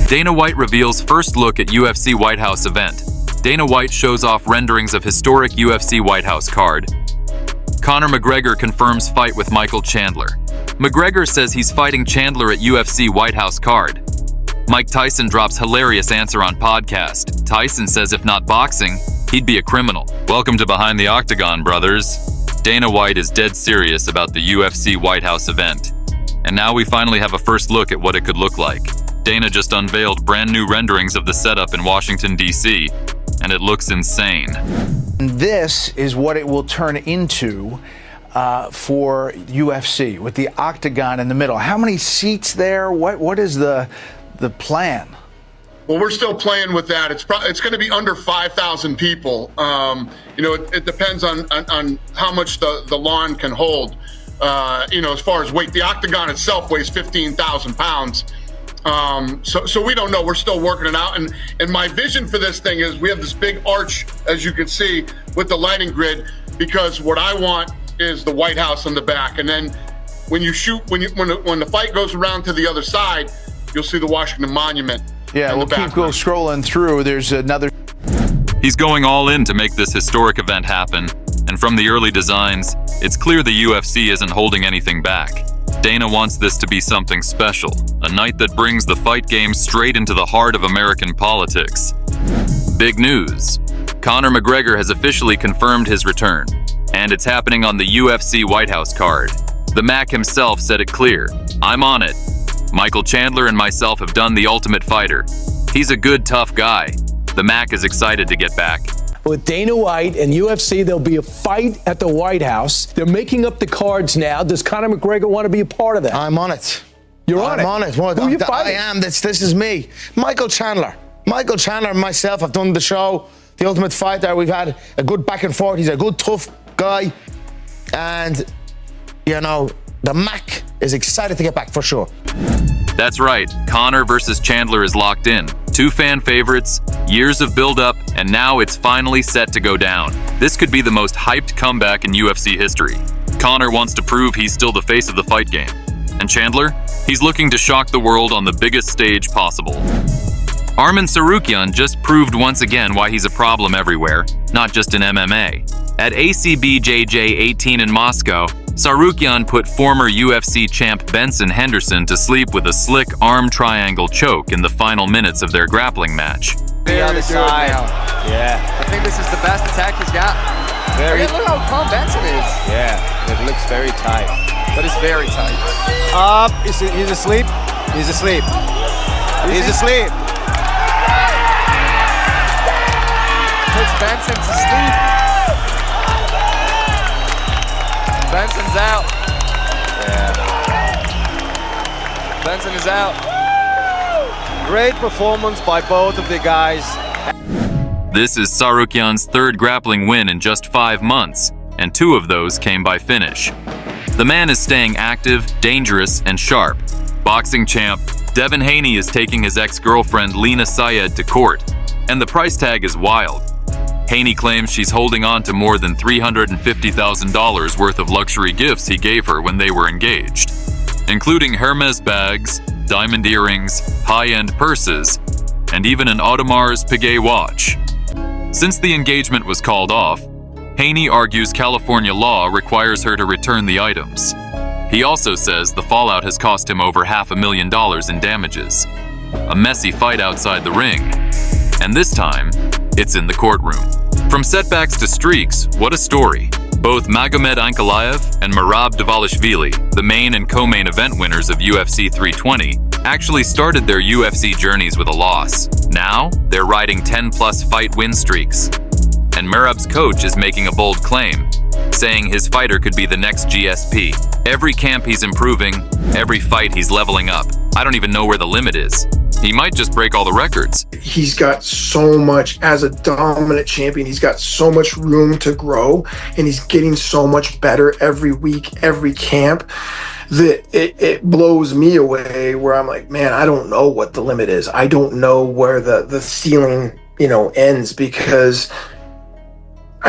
Dana White reveals first look at UFC White House event. Dana White shows off renderings of historic UFC White House card. Conor McGregor confirms fight with Michael Chandler. McGregor says he's fighting Chandler at UFC White House card. Mike Tyson drops hilarious answer on podcast. Tyson says if not boxing, he'd be a criminal. Welcome to Behind the Octagon, brothers. Dana White is dead serious about the UFC White House event. And now we finally have a first look at what it could look like. Dana just unveiled brand new renderings of the setup in Washington, D.C., and it looks insane. This is what it will turn into for UFC, with the octagon in the middle. How many seats there? What is the plan? Well, we're still playing with that. It's going to be under 5,000 people. It depends on how much the lawn can hold. As far as weight, the octagon itself weighs 15,000 pounds. So we don't know. We're still working it out. And my vision for this thing is we have this big arch, as you can see, with the lighting grid, because what I want is the White House in the back. And then when you shoot, when the fight goes around to the other side, you'll see the Washington Monument. Yeah, we'll keep scrolling through. There's another. He's going all in to make this historic event happen. And from the early designs, it's clear the UFC isn't holding anything back. Dana wants this to be something special, a night that brings the fight game straight into the heart of American politics. Big news. Conor McGregor has officially confirmed his return, and it's happening on the UFC White House card. The Mac himself said it clear, "I'm on it. Michael Chandler and myself have done The Ultimate Fighter. He's a good, tough guy." The Mac is excited to get back. With Dana White and UFC, there'll be a fight at the White House. They're making up the cards now. Does Conor McGregor want to be a part of that? I'm on it. You're on it? I'm on it. Who are you fighting? I am. This is me. Michael Chandler. Michael Chandler and myself have done the show, The Ultimate Fighter. We've had a good back and forth. He's a good, tough guy. And, the Mac is excited to get back for sure. That's right. Conor versus Chandler is locked in. Two fan favorites, years of build-up, and now it's finally set to go down. This could be the most hyped comeback in UFC history. Conor wants to prove he's still the face of the fight game. And Chandler? He's looking to shock the world on the biggest stage possible. Arman Tsarukyan just proved once again why he's a problem everywhere, not just in MMA. At ACBJJ 18 in Moscow, Tsarukyan put former UFC champ Benson Henderson to sleep with a slick arm triangle choke in the final minutes of their grappling match. The other side. Yeah. I think this is the best attack he's got. Look how calm Benson is. Yeah, it looks very tight. But it's very tight. He's asleep. He's asleep. He's asleep. Puts Benson to sleep. Benson's out. Yeah. Benson is out. Great performance by both of the guys. This is Tsarukyan's third grappling win in just 5 months, and 2 of those came by finish. The man is staying active, dangerous, and sharp. Boxing champ Devin Haney is taking his ex-girlfriend Lena Syed to court, and the price tag is wild. Haney claims she's holding on to more than $350,000 worth of luxury gifts he gave her when they were engaged, including Hermes bags, diamond earrings, high-end purses, and even an Audemars Piguet watch. Since the engagement was called off, Haney argues California law requires her to return the items. He also says the fallout has cost him over $500,000 in damages. A messy fight outside the ring, and this time, it's in the courtroom. From setbacks to streaks, what a story. Both Magomed Ankalaev and Merab Dvalishvili, the main and co-main event winners of UFC 320, actually started their UFC journeys with a loss. Now, they're riding 10-plus fight win streaks. And Merab's coach is making a bold claim, saying his fighter could be the next GSP. Every camp he's improving, every fight he's leveling up. I don't even know where the limit is. He might just break all the records. He's got so much, as a dominant champion, he's got so much room to grow, and he's getting so much better every week, every camp, that it blows me away, where I'm like, man, I don't know what the limit is. I don't know where the ceiling, ends, because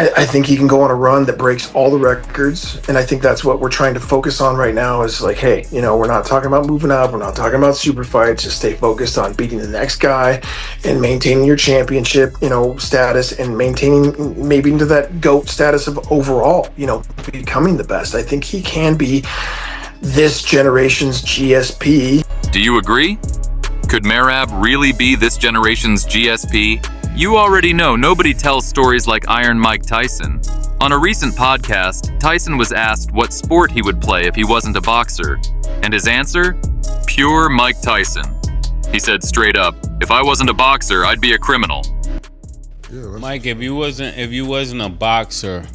I think he can go on a run that breaks all the records, and I think that's what we're trying to focus on right now is like, hey, you know, we're not talking about moving up, we're not talking about super fights, just stay focused on beating the next guy and maintaining your championship, you know, status and maintaining maybe into that GOAT status of overall, you know, becoming the best. I think he can be this generation's GSP. Do you agree? Could Merab really be this generation's GSP? You already know nobody tells stories like Iron Mike Tyson. On a recent podcast, Tyson was asked what sport he would play if he wasn't a boxer. And his answer? Pure Mike Tyson. He said straight up, if I wasn't a boxer, I'd be a criminal. Mike, if you wasn't a boxer,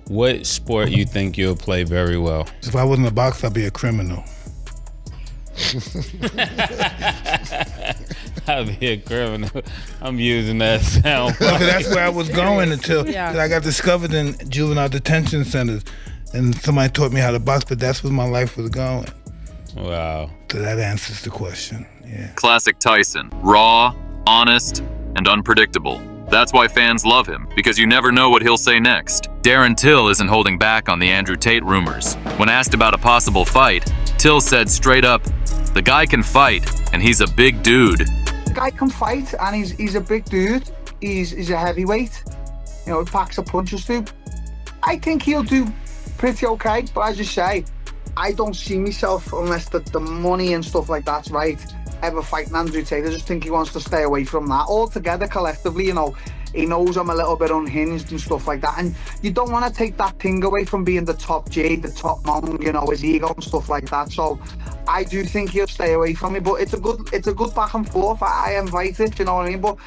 what sport you think you'll play very well? If I wasn't a boxer, I'd be a criminal. I'd be a criminal. I'm using that sound. Well, that's where I was going until I got discovered in juvenile detention centers, and somebody taught me how to box. But that's where my life was going. Wow. So that answers the question. Yeah. Classic Tyson. Raw, honest, and unpredictable. That's why fans love him, because you never know what he'll say next. Darren Till isn't holding back on the Andrew Tate rumors. When asked about a possible fight, Till said straight up, the guy can fight, and he's a big dude. The guy can fight, and he's a big dude. He's a heavyweight. You know, he packs a punches too. I think he'll do pretty okay, but as you say, I don't see myself, unless the money and stuff like that's right, ever fighting Andrew Tate. I just think he wants to stay away from that altogether. Collectively, you know, he knows I'm a little bit unhinged and stuff like that, and you don't want to take that thing away from being the top G, the top mong, you know, his ego and stuff like that. So I do think he'll stay away from me, but it's a good back and forth. I invite it, you know what I mean? But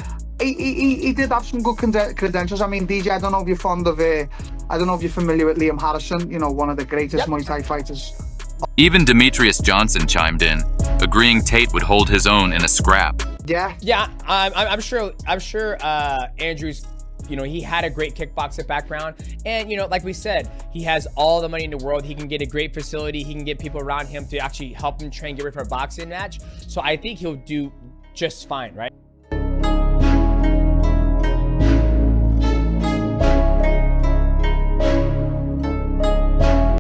he did have some good credentials. I mean, DJ, I don't know if you're fond of I don't know if you're familiar with Liam Harrison, you know, one of the greatest Muay Thai fighters. Even Demetrius Johnson chimed in, agreeing Tate would hold his own in a scrap. Yeah. I'm sure. Andrew's, you know, he had a great kickboxing background, and you know, like we said, he has all the money in the world. He can get a great facility. He can get people around him to actually help him train, get ready for a boxing match. So I think he'll do just fine, right?